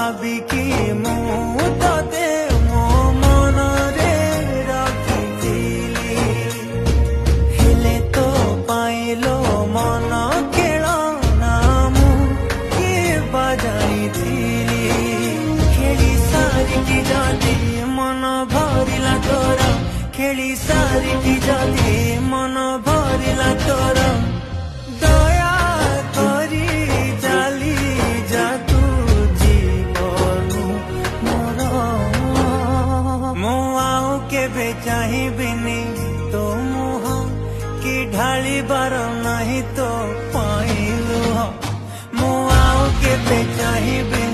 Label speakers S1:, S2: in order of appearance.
S1: ভাবিকি মু তোতে মো মনরে রখিଥିଲି হেলে তো পাইলো মন খেলনা মু কিবা জানিଥିଲି খেলি সারিকি যদি মন ভরিলা তোর খেলি সারিকি যদি মন ভরিলা তোর দয়া করি চালি যা তু জীবনু মোর ମୁଁ ଆଉ କେବେ ଚାହିଁବିନି ତୋ ମୁହଁ କି ଢାଳିବାର ନାହିଁ ତୋ ପାଇଁ ଲୁହ ମୁଁ ଆଉ କେବେ ଚାହିଁବି